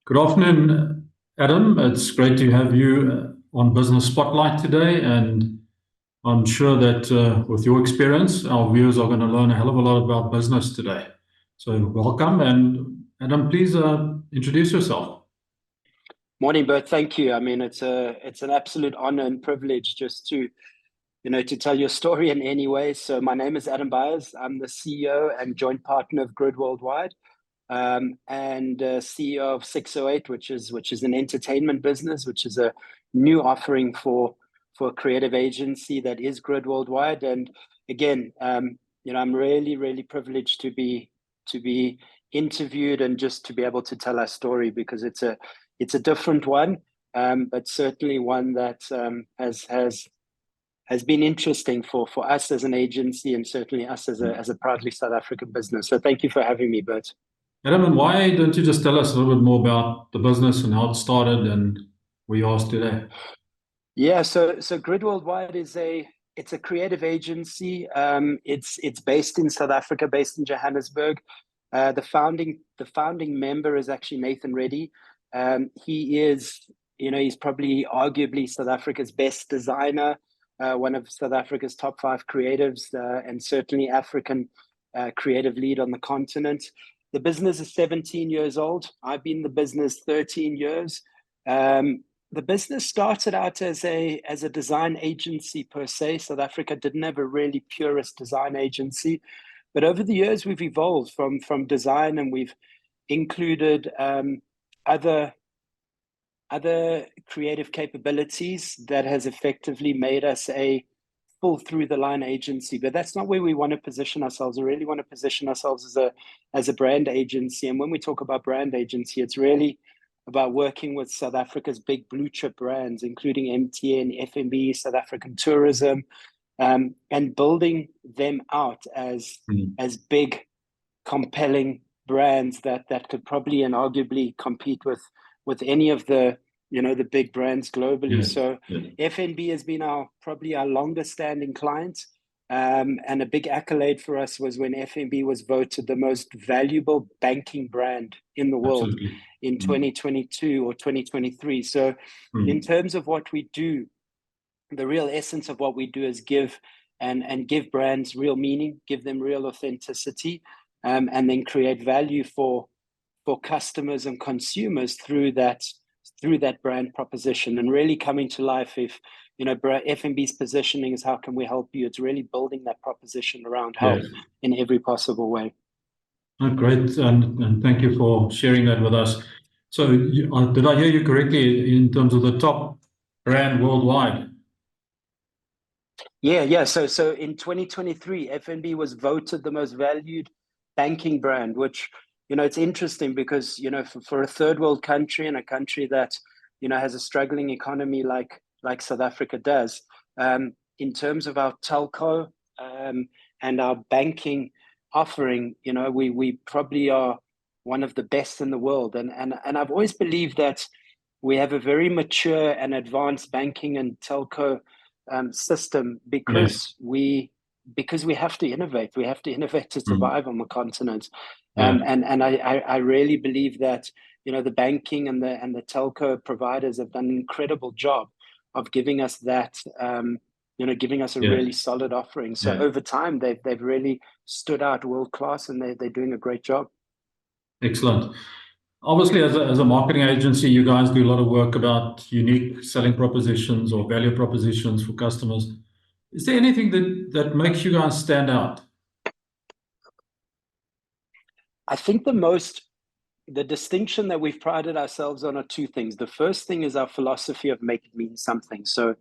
Good afternoon, Adam. It's great to have you on Business Spotlight today, and I'm sure that with your experience, our viewers are going to learn a hell of a lot about business today. So, welcome, and Adam, please introduce yourself. Morning, Bert. Thank you. I mean, it's an absolute honor and privilege just to tell your story in any way. So my name is Adam Byars. I'm the CEO and joint partner of Grid Worldwide, and CEO of 608, which is an entertainment business, which is a new offering for a creative agency that is Grid Worldwide. And again, I'm really privileged to be interviewed and just to be able to tell our story, because it's a different one, but certainly one that has been interesting for us as an agency, and certainly us as a proudly South African business. So thank you for having me, Bert. Adam, and why don't you just tell us a little bit more about the business and how it started and where you are today? Yeah, so Grid Worldwide it's a creative agency. It's based in South Africa, based in Johannesburg. The founding member is actually Nathan Reddy. He's probably arguably South Africa's best designer, one of South Africa's top 5 creatives, and certainly African creative lead on the continent. The business is 17 years old. I've been in the business 13 years. The business started out as a design agency per se. South Africa didn't have a really purist design agency, but over the years we've evolved from design, and we've included other creative capabilities that has effectively made us a full through the line agency. But that's not where we want to position ourselves. We really want to position ourselves as a brand agency. And when we talk about brand agency, it's really about working with South Africa's big blue chip brands, including MTN, FNB, South African Tourism, and building them out as big, compelling brands that could probably and arguably compete with any of the big brands globally. Yes. So Yes. FNB has been probably our longest standing client. And a big accolade for us was when FNB was voted the most valuable banking brand in the world. Absolutely. In 2022 or 2023. So in terms of what we do, the real essence of what we do is give brands real meaning, give them real authenticity, and then create value for customers and consumers through that brand proposition, and really coming to life. If FNB's positioning is how can we help you, it's really building that proposition around help in every possible way. Oh, great, and thank you for sharing that with us. So, did I hear you correctly in terms of the top brand worldwide? Yeah. So in 2023, FNB was voted the most valued banking brand, which it's interesting because for a third world country, and a country that has a struggling economy like South Africa does, in terms of our telco and our banking offering, we probably are one of the best in the world. And I've always believed that we have a very mature and advanced banking and telco system because we have to innovate. We have to innovate to survive on the continent. And I really believe that the banking and the telco providers have done an incredible job of giving us that giving us a really solid offering. So over time, they've really stood out world class, and they're doing a great job. Excellent. Obviously, as a marketing agency, you guys do a lot of work about unique selling propositions or value propositions for customers. Is there anything that makes you guys stand out? I think the distinction that we've prided ourselves on are 2 things. The first thing is our philosophy of make it mean something. So,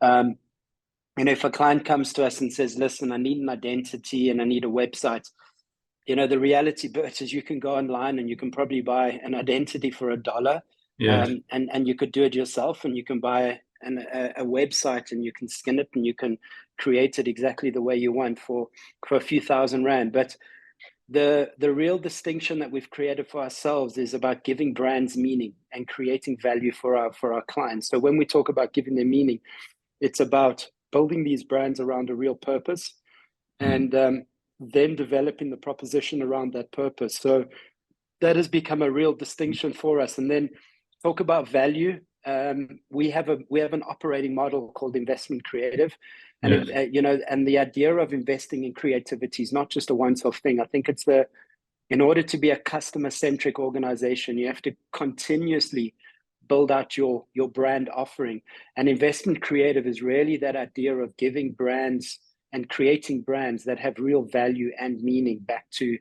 if a client comes to us and says, listen, I need an identity and I need a website, the reality, Bert, is you can go online and you can probably buy an identity for $1. Yes. And you could do it yourself, and you can buy a website and you can skin it and you can create it exactly the way you want for a few $1,000. But the real distinction that we've created for ourselves is about giving brands meaning and creating value for our clients. So when we talk about giving them meaning, it's about building these brands around a real purpose, and then developing the proposition around that purpose. So has become a real distinction for us. And then talk about value. We have an operating model called Investment Creative, and Yes. and the idea of investing in creativity is not just a once-off thing. I think it's in order to be a customer-centric organization, you have to continuously build out your brand offering. And Investment Creative is really that idea of giving brands and creating brands that have real value and meaning back to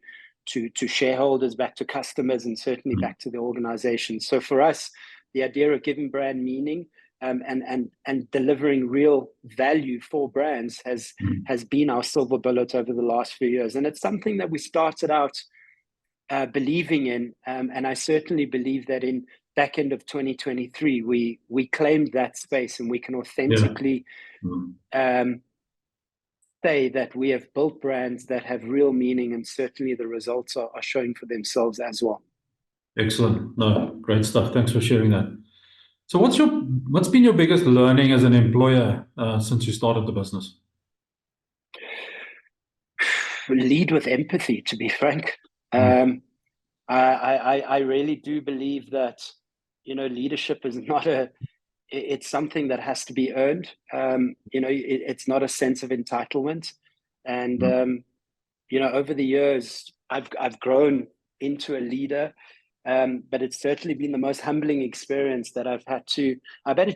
shareholders, back to customers, and certainly back to the organization. So for us, the idea of giving brand meaning and delivering real value for brands has been our silver bullet over the last few years. And it's something that we started out believing in. And I certainly believe that in back end of 2023, we claimed that space, and we can authentically say that we have built brands that have real meaning, and certainly the results are showing for themselves as well. Excellent. No, great stuff. Thanks for sharing that. So what's been your biggest learning as an employer since you started the business? Lead with empathy, to be frank. I really do believe that, leadership is not it's something that has to be earned. It's not a sense of entitlement. And, over the years, I've grown into a leader, but it's certainly been the most humbling experience that I've had to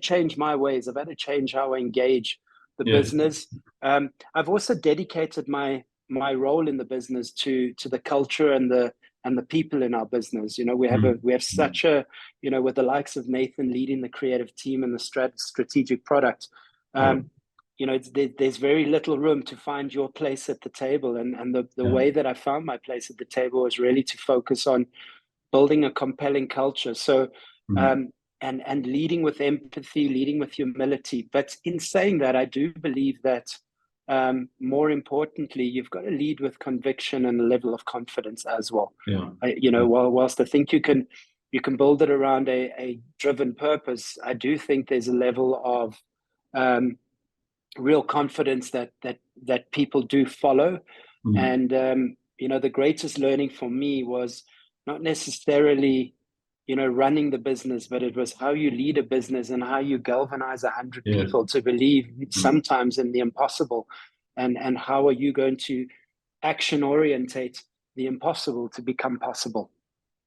change my ways. I've had to change how I engage the business. I've also dedicated my role in the business to the culture and the people in our business. We have such a, with the likes of Nathan leading the creative team and the strategic product, there's very little room to find your place at the table. And the way that I found my place at the table was really to focus on building a compelling culture. So, and leading with empathy, leading with humility. But in saying that, I do believe that more importantly, you've got to lead with conviction and a level of confidence as well. Whilst I think you can build it around a driven purpose, I do think there's a level of real confidence that people do follow. And the greatest learning for me was not necessarily running the business, but it was how you lead a business and how you galvanize 100 people to believe sometimes in the impossible, and how are you going to action orientate the impossible to become possible,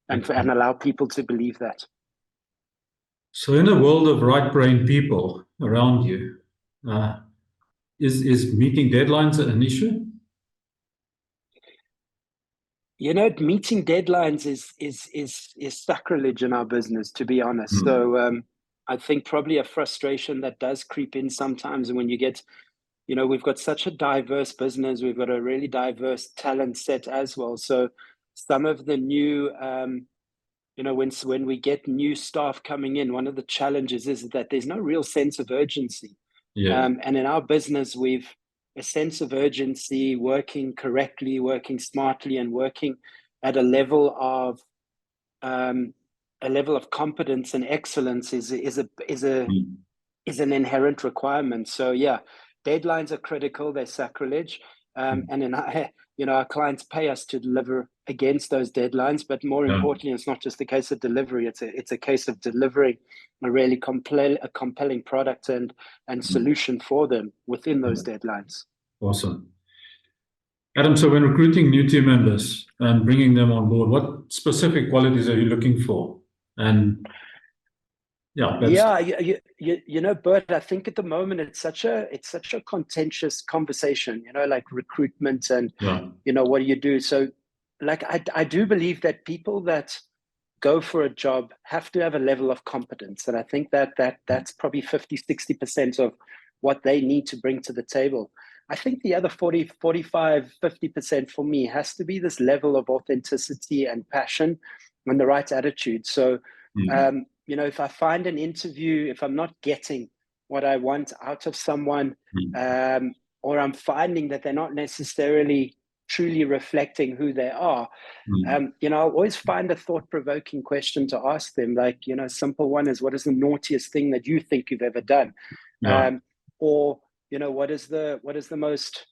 and allow people to believe that. So in a world of right-brained people around you, is meeting deadlines an issue? Meeting deadlines is sacrilege in our business, to be honest. So I think probably a frustration that does creep in sometimes. And when you get, we've got such a diverse business, we've got a really diverse talent set as well. So some of the new, when we get new staff coming in, one of the challenges is that there's no real sense of urgency. And in our business, we've a sense of urgency, working correctly, working smartly, and working at a level of competence and excellence is an inherent requirement. So deadlines are critical; they're sacrilege, and our clients pay us to deliver against those deadlines. But more importantly, it's not just a case of delivery; it's a case of delivering a really compelling product and solution for them within those deadlines. Awesome. Adam, so when recruiting new team members and bringing them on board, what specific qualities are you looking for? And Bert, I think at the moment it's such a contentious conversation, like recruitment and what do you do? So like I do believe that people that go for a job have to have a level of competence, and I think that's probably 50-60% of what they need to bring to the table. I think the other 45-50% for me has to be this level of authenticity and passion and the right attitude. So if I find an interview, if I'm not getting what I want out of someone, or I'm finding that they're not necessarily truly reflecting who they are, I'll always find a thought-provoking question to ask them. Like, a simple one is, what is the naughtiest thing that you think you've ever done? Or, what is the most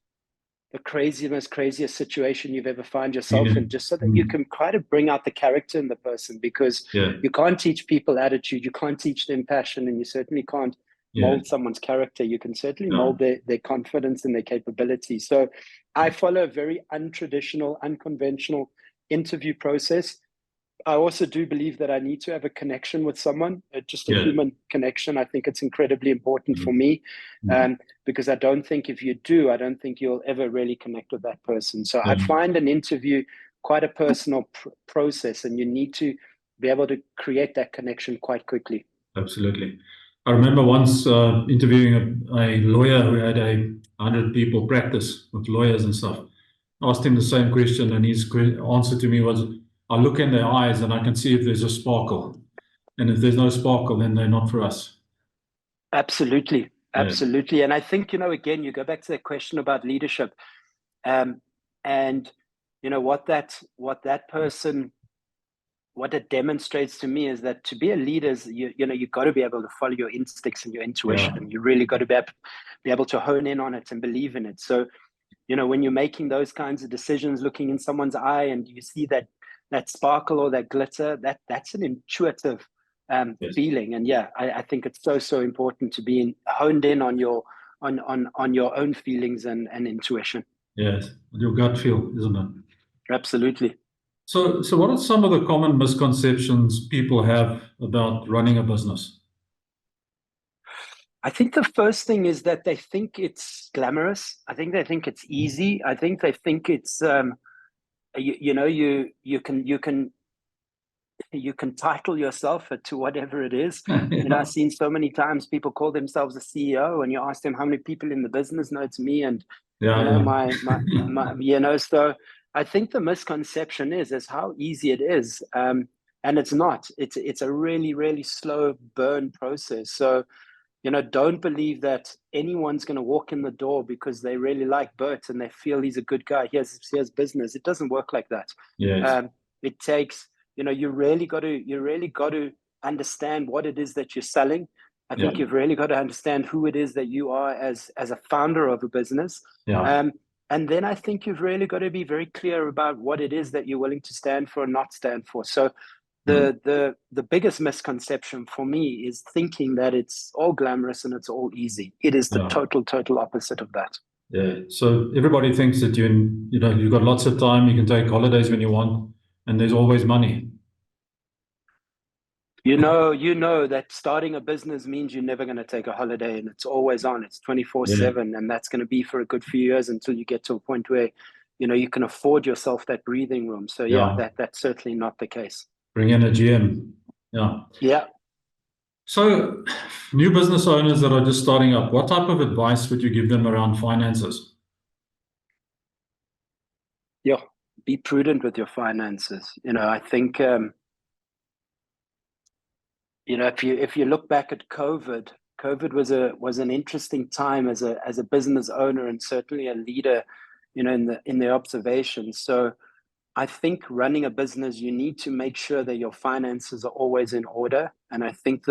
craziest situation you've ever found yourself in, just so that you can kind of bring out the character in the person, because you can't teach people attitude, you can't teach them passion, and you certainly can't mold someone's character. You can certainly mold their confidence and their capability. So I follow a very untraditional, unconventional interview process. I also do believe that I need to have a connection with someone, just a human connection. I think it's incredibly important for me, because I don't think if you do, I don't think you'll ever really connect with that person. So I find an interview quite a personal process, and you need to be able to create that connection quite quickly. Absolutely. I remember once interviewing a lawyer who had 100 people practice with lawyers and stuff. I asked him the same question, and his answer to me was, I look in their eyes and I can see if there's a sparkle. And if there's no sparkle, then they're not for us. Absolutely. Absolutely. And I think, again, you go back to that question about leadership. And, what it demonstrates to me is that to be a leader is, you've got to be able to follow your instincts and your intuition. And you really got to be able to hone in on it and believe in it. So, when you're making those kinds of decisions, looking in someone's eye and you see that sparkle or that glitter, that's an intuitive feeling. And I think it's so important to be honed in on your own feelings and intuition. Yes, your gut feel, isn't it? Absolutely. So what are some of the common misconceptions people have about running a business? I think the first thing is that they think it's glamorous. I think they think it's easy. I think they think it's you can title yourself to whatever it is. I've seen so many times people call themselves a CEO, and you ask them how many people in the business. No, it's me, and my so I think the misconception is how easy it is, and it's not. It's a really, really slow burn process. So don't believe that anyone's going to walk in the door because they really like Bert and they feel he's a good guy. He has business. It doesn't work like that. Yes. It takes, you really got to understand what it is that you're selling. I think you've really got to understand who it is that you are as a founder of a business. And then I think you've really got to be very clear about what it is that you're willing to stand for and not stand for. So the biggest misconception for me is thinking that it's all glamorous and it's all easy. It is the total opposite of that. Yeah. So everybody thinks that you've got lots of time, you can take holidays when you want, and there's always money. You know that starting a business means you're never going to take a holiday, and it's always on. It's 24/7, and that's going to be for a good few years until you get to a point where you can afford yourself that breathing room. So that's certainly not the case. Bring in a GM. Yeah. So new business owners that are just starting up, what type of advice would you give them around finances? Be prudent with your finances. I think if you look back at COVID was an interesting time as a business owner, and certainly a leader, in the observations. So I think running a business, you need to make sure that your finances are always in order. And I think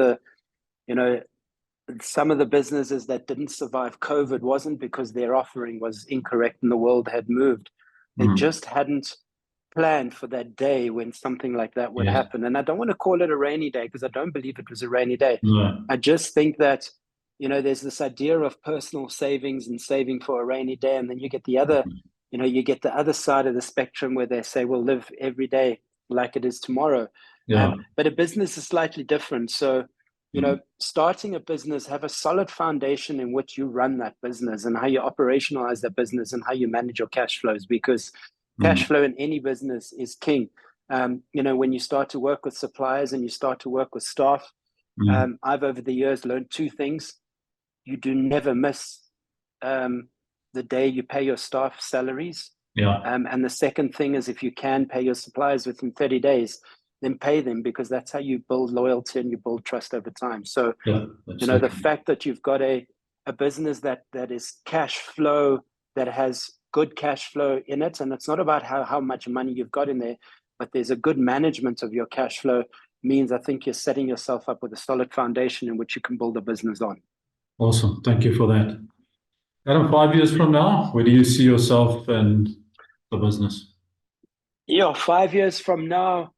some of the businesses that didn't survive COVID wasn't because their offering was incorrect and the world had moved. They just hadn't planned for that day when something like that would happen. And I don't want to call it a rainy day, because I don't believe it was a rainy day. I just think that, there's this idea of personal savings and saving for a rainy day. And then you get the other, the other side of the spectrum where they say, we'll live every day like it is tomorrow. But a business is slightly different. So, starting a business, have a solid foundation in which you run that business and how you operationalize that business and how you manage your cash flows, because cash flow in any business is king. When you start to work with suppliers and you start to work with staff, I've over the years learned two things. You do never miss the day you pay your staff salaries. And the second thing is, if you can pay your suppliers within 30 days, then pay them, because that's how you build loyalty and you build trust over time. So, the fact that you've got a business that is cash flow, that has good cash flow in it, and it's not about how much money you've got in there, but there's a good management of your cash flow, means I think you're setting yourself up with a solid foundation in which you can build a business on. Awesome. Thank you for that. Adam, 5 years from now, where do you see yourself and the business? Yeah, 5 years from now,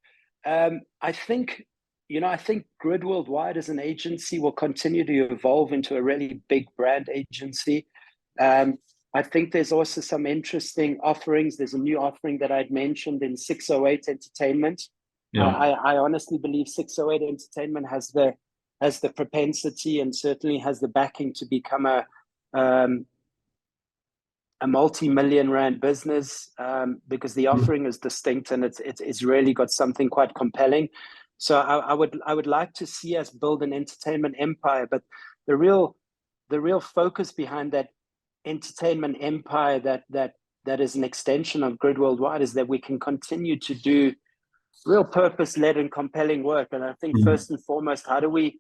I think, I think Grid Worldwide as an agency will continue to evolve into a really big brand agency. I think there's also some interesting offerings. There's a new offering that I'd mentioned in 608 Entertainment. Yeah. I honestly believe 608 Entertainment has the propensity and certainly has the backing to become a multi-million rand business, because the offering is distinct and it's really got something quite compelling. So I would like to see us build an entertainment empire, but the real focus behind that entertainment empire that is an extension of Grid Worldwide is that we can continue to do real purpose-led and compelling work. And I think first and foremost, how do we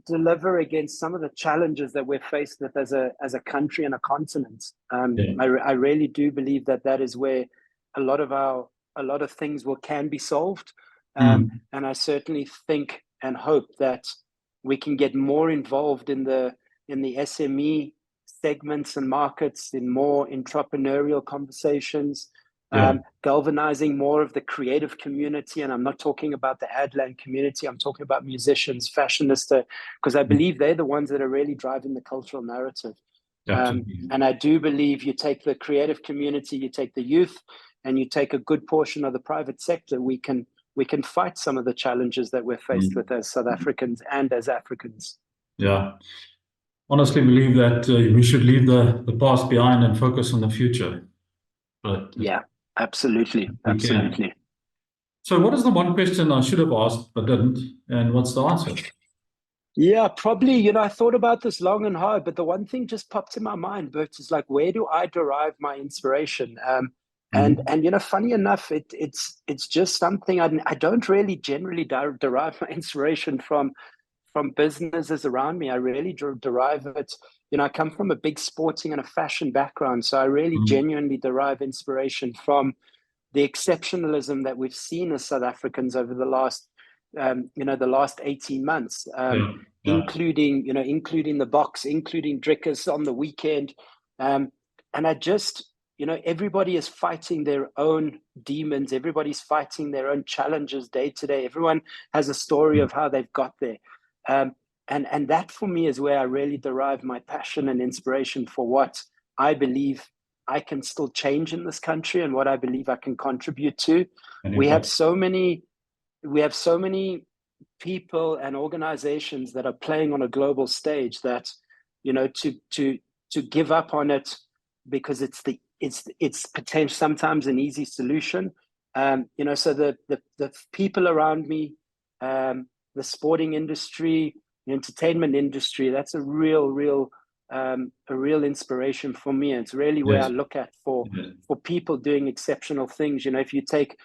deliver against some of the challenges that we're faced with as a country and a continent? I really do believe that is where a lot of things can be solved. And I certainly think and hope that we can get more involved in the SME segments and markets, in more entrepreneurial conversations, galvanizing more of the creative community. And I'm not talking about the Adland community. I'm talking about musicians, fashionistas, because I believe they're the ones that are really driving the cultural narrative. And I do believe you take the creative community, you take the youth, and you take a good portion of the private sector, we can fight some of the challenges that we're faced with as South Africans and as Africans. Yeah. Honestly believe that we should leave the past behind and focus on the future. But yeah, absolutely. So what is the one question I should have asked but didn't, and what's the answer? Yeah, probably, I thought about this long and hard, but the one thing just popped in my mind, Bert, is like, where do I derive my inspiration? And funny enough, it's just something I don't really generally derive my inspiration from businesses around me. I really derive it. I come from a big sporting and a fashion background, so I really genuinely derive inspiration from the exceptionalism that we've seen as South Africans over the last, the last 18 months, including the box, including Drickers on the weekend. And I just, everybody is fighting their own demons. Everybody's fighting their own challenges day to day. Everyone has a story of how they've got there. And that for me is where I really derive my passion and inspiration for what I believe I can still change in this country and what I believe I can contribute to. We have so many people and organizations that are playing on a global stage that, to give up on it because it's potentially sometimes an easy solution. So the people around me, the sporting industry, the entertainment industry, that's a real inspiration for me. And it's really where I look at for people doing exceptional things. If you take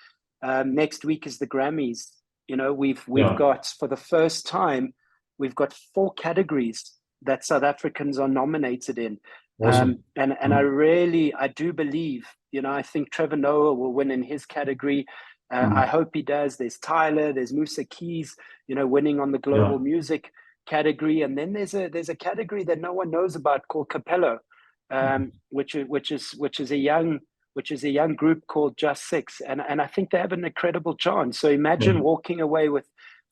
next week is the Grammys, we've got, for the first time, we've got 4 categories that South Africans are nominated in. Awesome. And I do believe, I think Trevor Noah will win in his category. I hope he does. There's Tyler, there's Musa Keys, winning on the global music category. And then there's a category that no one knows about called Capello, which is a young group called Just Six. And I think they have an incredible chance. So imagine walking away with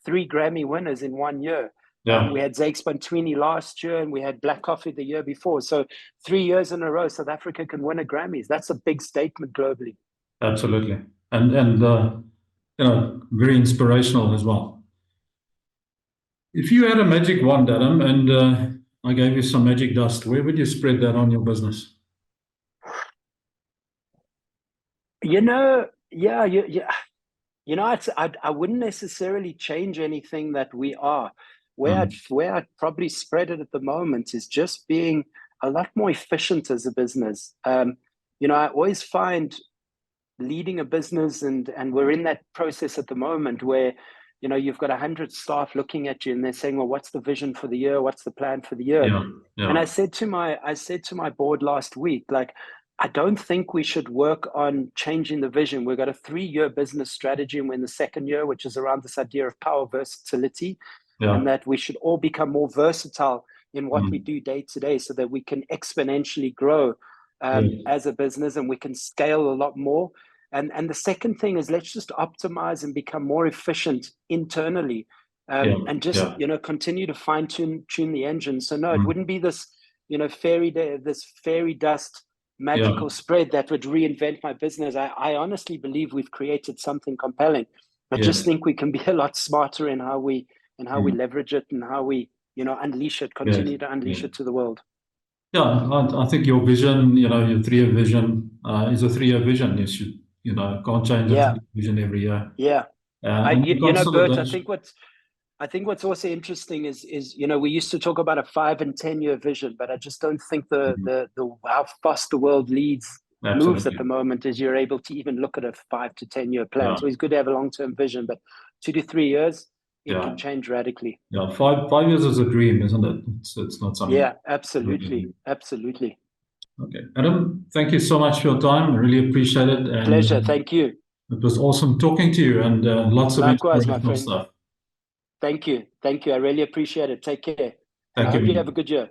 3 Grammy winners in 1 year. We had Zakes Bantwini last year, and we had Black Coffee the year before. So 3 years in a row, South Africa can win a Grammys. That's a big statement globally. Absolutely. And very inspirational as well. If you had a magic wand, Adam, and I gave you some magic dust, where would you spread that on your business? I wouldn't necessarily change anything that we are. Where I'd probably spread it at the moment is just being a lot more efficient as a business. I always find leading a business, and we're in that process at the moment where, you've got 100 staff looking at you and they're saying, well, what's the vision for the year? What's the plan for the year? And I said to my board last week, like, I don't think we should work on changing the vision. We've got a 3-year business strategy, and we're in the 2nd year, which is around this idea of power versatility, and that we should all become more versatile in what we do day to day so that we can exponentially grow as a business, and we can scale a lot more. And the second thing is, let's just optimize and become more efficient internally, and just continue to fine tune the engine. So no, it wouldn't be this this fairy dust magical spread that would reinvent my business. I honestly believe we've created something compelling. I just think we can be a lot smarter in how we leverage it, and how we unleash it, continue to unleash it to the world. Yeah, I think your vision, your 3-year vision is a 3-year vision. You should, can't change the vision every year. Yeah. Bert, I think what's also interesting is we used to talk about a 5 and 10-year vision, but I just don't think the how fast the world moves at the moment is you're able to even look at a 5 to 10-year plan. So it's good to have a long-term vision, but 2 to 3 years, it can change radically. Yeah, 5 years is a dream, isn't it? It's not something. Yeah, absolutely. Absolutely. Okay. Adam, thank you so much for your time. I really appreciate it. And pleasure. Thank you. It was awesome talking to you, and lots of inspirational stuff. Thank you. I really appreciate it. Take care. Thank you. I hope you have a good year.